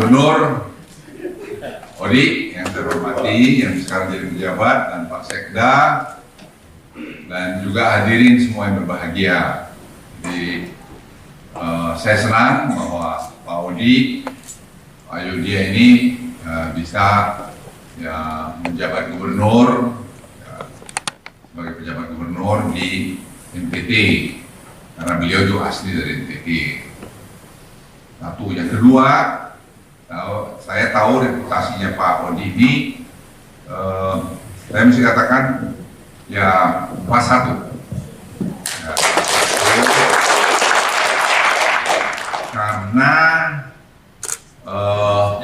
Gubernur Odi yang terhormati, yang sekarang jadi pejabat, dan Pak Sekda, dan juga hadirin semua yang berbahagia. Jadi saya senang bahwa Pak Odi, Pak Yudhya ini bisa menjabat gubernur, sebagai pejabat gubernur di NTT, karena beliau juga asli dari NTT. Satu, yang kedua, saya tahu reputasinya Pak Odi ini, saya mesti katakan ya kelas 1. Karena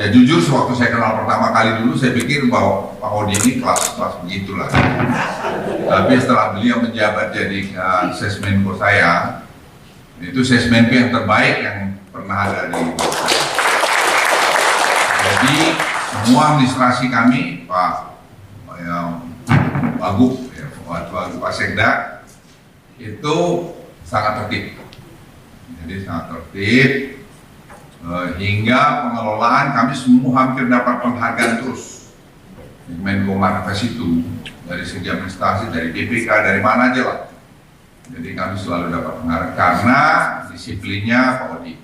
ya jujur sewaktu saya kenal pertama kali dulu saya pikir bahwa Pak Odi ini kelas begitulah. Tapi setelah beliau menjabat jadi sesmenko saya, itu sesmenko yang terbaik yang pernah ada di saya. Jadi semua administrasi kami, Pak Wagub, Pak Sekda, itu sangat tertib. Jadi sangat tertib, hingga pengelolaan kami semua hampir dapat penghargaan terus di Menko Marves itu, dari segi administrasi, dari BPK, dari mana aja lah. Jadi kami selalu dapat penghargaan karena disiplinnya Pak Odi.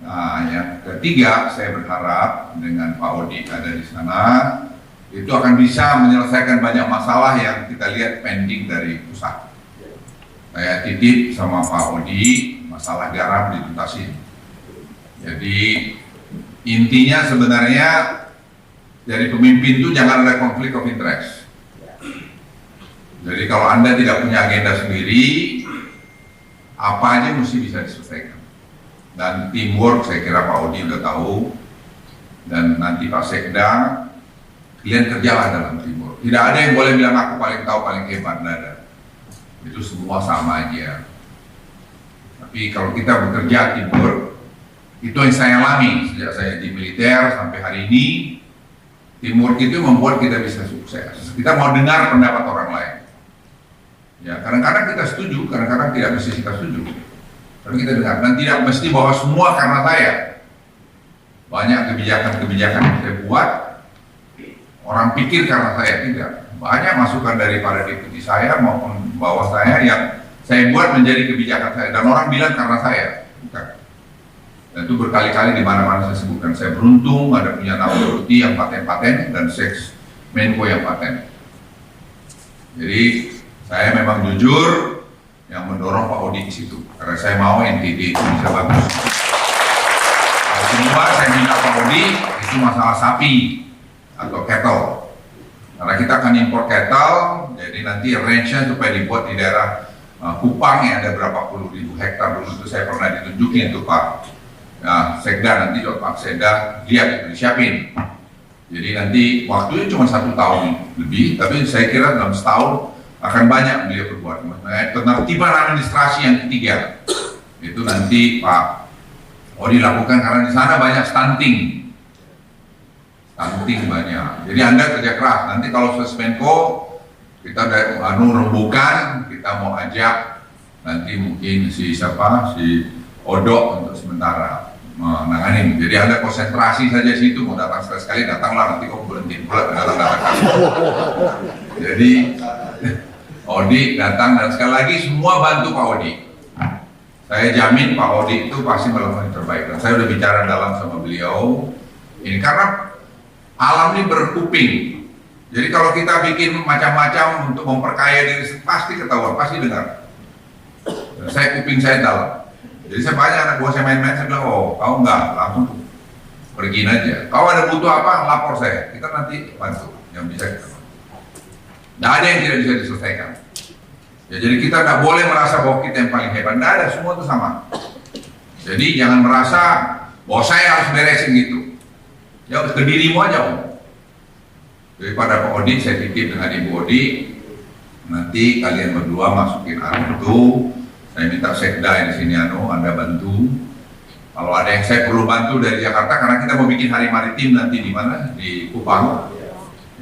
Nah, yang ketiga, saya berharap dengan Pak Odi ada di sana, itu akan bisa menyelesaikan banyak masalah yang kita lihat pending dari pusat. Saya titip sama Pak Odi, masalah garam ditutasin. Jadi intinya sebenarnya dari pemimpin itu jangan ada konflik of interest. Jadi kalau Anda tidak punya agenda sendiri, apa aja mesti bisa diselesaikan. Dan teamwork saya kira Pak Odi udah tahu, dan nanti Pak Sekda, kalian kerjalah dalam teamwork. Tidak ada yang boleh bilang aku paling tahu, paling hebat, tidak ada. Itu semua sama aja. Tapi kalau kita bekerja teamwork, itu yang saya alami sejak saya di militer sampai hari ini. Teamwork itu membuat kita bisa sukses. Kita mau dengar pendapat orang lain. Ya, kadang-kadang kita setuju, kadang-kadang tidak mesti kita setuju. Tapi kita dengar, dan tidak mesti bahwa semua karena saya. Banyak kebijakan-kebijakan yang saya buat, orang pikir karena saya, tidak. Banyak masukan daripada deputi saya maupun bawah saya yang saya buat menjadi kebijakan saya, dan orang bilang karena saya, bukan. Dan itu berkali-kali di mana-mana saya sebutkan, saya beruntung ada punya nama deputi yang paten-paten dan seks Menko yang paten. Jadi saya memang jujur yang mendorong Pak Odi di situ, karena saya mau NTT itu bisa bagus. Semua saya minta Pak Odi itu masalah sapi atau cattle. Karena kita akan impor cattle, jadi nanti range-nya supaya dibuat di daerah Kupang yang ada berapa puluh ribu hektar dulu itu saya pernah ditunjukin itu Pak Sekda, nanti Pak Sekda lihat itu disiapin. Jadi nanti waktunya cuma 1 tahun lebih, tapi saya kira dalam setahun akan banyak beliau berbuat. Penertiban administrasi yang ketiga itu nanti Pak Odi lakukan, karena di sana banyak stunting banyak. Jadi Anda kerja keras. Nanti kalau Sesmenko kita rembukan, kita mau ajak nanti mungkin si Odok untuk sementara menangani. Jadi Anda konsentrasi saja situ, mau datang sekali datanglah, nanti kok berhenti pula datang. Jadi Odi datang, dan sekali lagi semua bantu Pak Odi. Saya jamin Pak Odi itu pasti melakukan yang terbaik. Dan saya udah bicara dalam sama beliau. Ini karena alam ini berkuping. Jadi kalau kita bikin macam-macam untuk memperkaya diri, pasti ketahuan, pasti dengar. Dan saya kuping saya dalam. Jadi saya banyak anak buah saya main-main, saya bilang, oh kau enggak, langsung pergi aja. Kalau ada butuh apa, lapor saya. Kita nanti bantu yang bisa kita bantu. Tidak ada yang tidak bisa diselesaikan. Ya, jadi kita tidak boleh merasa bahwa kita yang paling hebat. Tidak ada, semua itu sama. Jadi jangan merasa bahwa saya harus beresin gitu. Ya ke dirimu aja Om. Daripada Pak Odi, saya titip dengan Ibu Odi, nanti kalian berdua masukin itu. Saya minta Sekda di sini Anda bantu. Kalau ada yang saya perlu bantu dari Jakarta, karena kita mau bikin hari maritim nanti di mana? Di Kupang.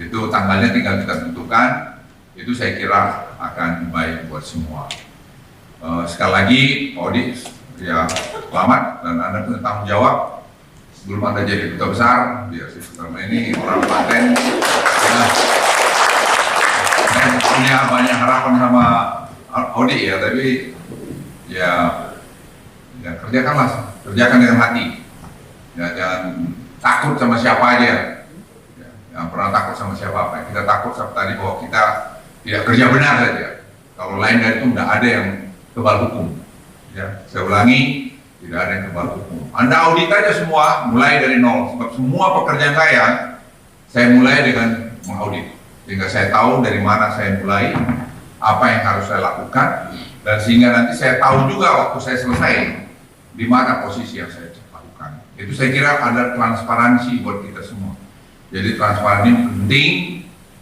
Itu tanggalnya tinggal kita tentukan. Itu saya kira akan baik buat semua. Sekali lagi Pak Odi, ya selamat, dan Anda punya tanggung jawab. belum ada jadi duta besar, biar sih selama ini orang Klaten. Ya, saya punya banyak harapan sama Audi ya, tapi ya kerjakan dengan hati. Ya, jangan takut sama siapa aja. Ya, jangan pernah takut sama siapa. Kita takut sama tadi bahwa kita tidak kerja benar saja. Kalau lain dari itu tidak ada yang kebal hukum. Ya, saya ulangi, tidak ada yang kebal hukum. Anda audit aja semua, mulai dari nol. Sebab semua pekerjaan saya mulai dengan mengaudit. Sehingga saya tahu dari mana saya mulai, apa yang harus saya lakukan, dan sehingga nanti saya tahu juga waktu saya selesai, di mana posisi yang saya lakukan. Itu saya kira ada transparansi buat kita semua. Jadi transparansi penting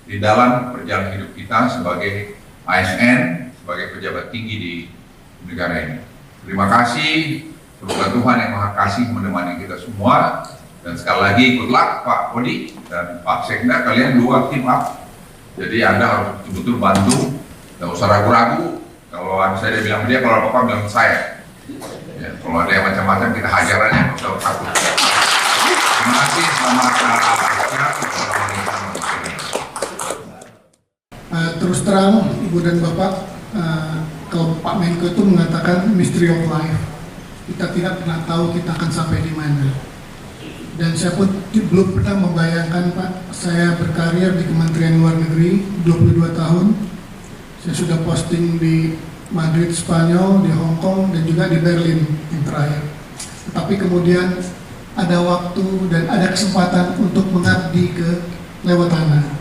di dalam perjalanan hidup kita sebagai ASN, sebagai pejabat tinggi di negara ini. Terima kasih, semoga Tuhan yang Maha Kasih menemani kita semua. Dan sekali lagi, good luck Pak Odi dan Pak Sekda, kalian dua tim up. Jadi Anda harus betul-betul bantu, tidak usah ragu-ragu. Kalau saya bilang dia, kalau apa-apa bilang saya. Ya, kalau ada yang macam-macam kita hajar aja, nggak usah takut. Terima kasih, selamat terus terang, Ibu dan Bapak, kalau Pak Menko itu mengatakan mystery of life, kita tidak pernah tahu kita akan sampai di mana. Dan saya pun belum pernah membayangkan, Pak, saya berkarir di Kementerian Luar Negeri 22 tahun. Saya sudah posting di Madrid, Spanyol, di Hong Kong, dan juga di Berlin yang terakhir. Tetapi kemudian ada waktu dan ada kesempatan untuk mengabdi ke Lewatana.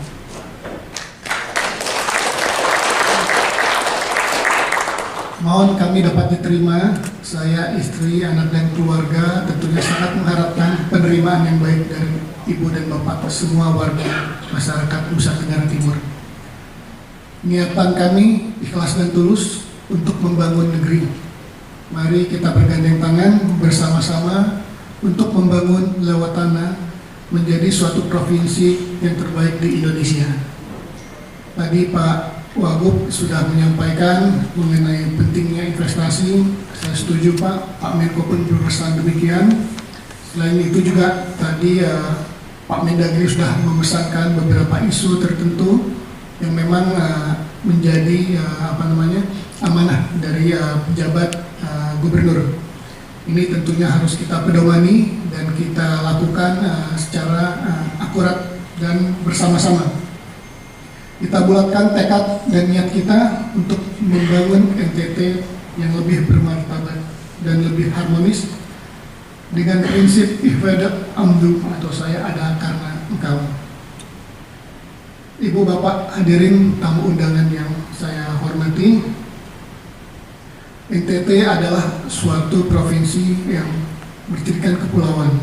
Mohon kami dapat diterima, saya, istri, anak, dan keluarga tentunya sangat mengharapkan penerimaan yang baik dari Ibu dan Bapak semua warga masyarakat Nusa Tenggara Timur. Niatan kami ikhlas dan tulus untuk membangun negeri. Mari kita bergandeng tangan bersama-sama untuk membangun Lewatana menjadi suatu provinsi yang terbaik di Indonesia. Tadi Pak Wagub sudah menyampaikan mengenai pentingnya investasi. Saya setuju Pak Menko pun berpesan demikian. Selain itu juga tadi Pak Mendagri sudah memesankan beberapa isu tertentu yang memang menjadi amanah dari pejabat gubernur. Ini tentunya harus kita pedomani dan kita lakukan secara akurat dan bersama-sama. Kita bulatkan tekad dan niat kita untuk membangun NTT yang lebih bermartabat dan lebih harmonis dengan prinsip ihwadat amdu atau saya ada karena engkau. Ibu Bapak hadirin tamu undangan yang saya hormati, NTT adalah suatu provinsi yang bercirikan kepulauan.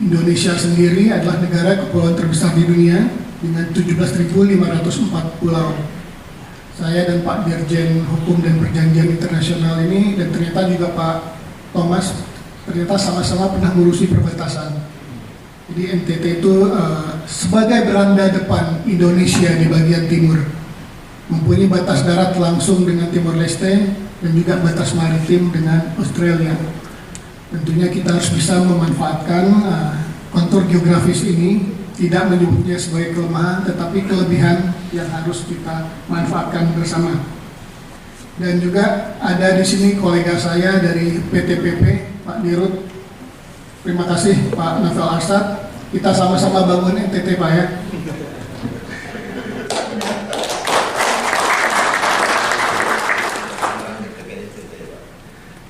Indonesia sendiri adalah negara kepulauan terbesar di dunia dengan 17.504 pulau. Saya dan Pak Dirjen Hukum dan Perjanjian Internasional ini, dan ternyata juga Pak Thomas, ternyata sama-sama pernah ngurusi perbatasan. Jadi NTT itu sebagai beranda depan Indonesia di bagian timur, mempunyai batas darat langsung dengan Timor Leste dan juga batas maritim dengan Australia. Tentunya kita harus bisa memanfaatkan kontur geografis ini, tidak menyebutnya sebagai kelemahan, tetapi kelebihan yang harus kita manfaatkan bersama. Dan juga ada di sini kolega saya dari PTPP, Pak Dirut. Terima kasih Pak Novel Arsad. Kita sama-sama bangun NTT Pak ya.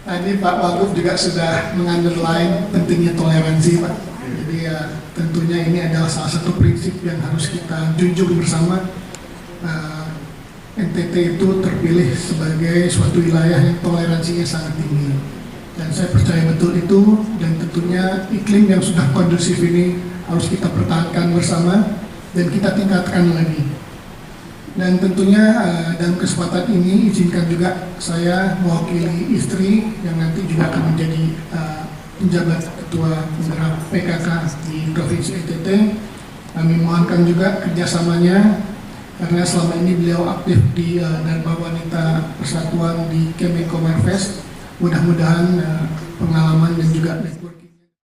Tadi Pak Wagub juga sudah meng-underline pentingnya toleransi Pak. Jadi tentunya ini adalah salah satu prinsip yang harus kita junjung bersama. NTT itu terpilih sebagai suatu wilayah yang toleransinya sangat tinggi. Dan saya percaya betul itu, dan tentunya iklim yang sudah kondusif ini harus kita pertahankan bersama dan kita tingkatkan lagi. Dan tentunya dalam kesempatan ini izinkan juga saya mewakili istri yang nanti juga akan menjadi penjabat ketua penggerak PKK di Provinsi NTT. Kami mohonkan juga kerjasamanya karena selama ini beliau aktif di Dharma Wanita Persatuan di Kemenko Marves. Mudah-mudahan pengalaman dan juga network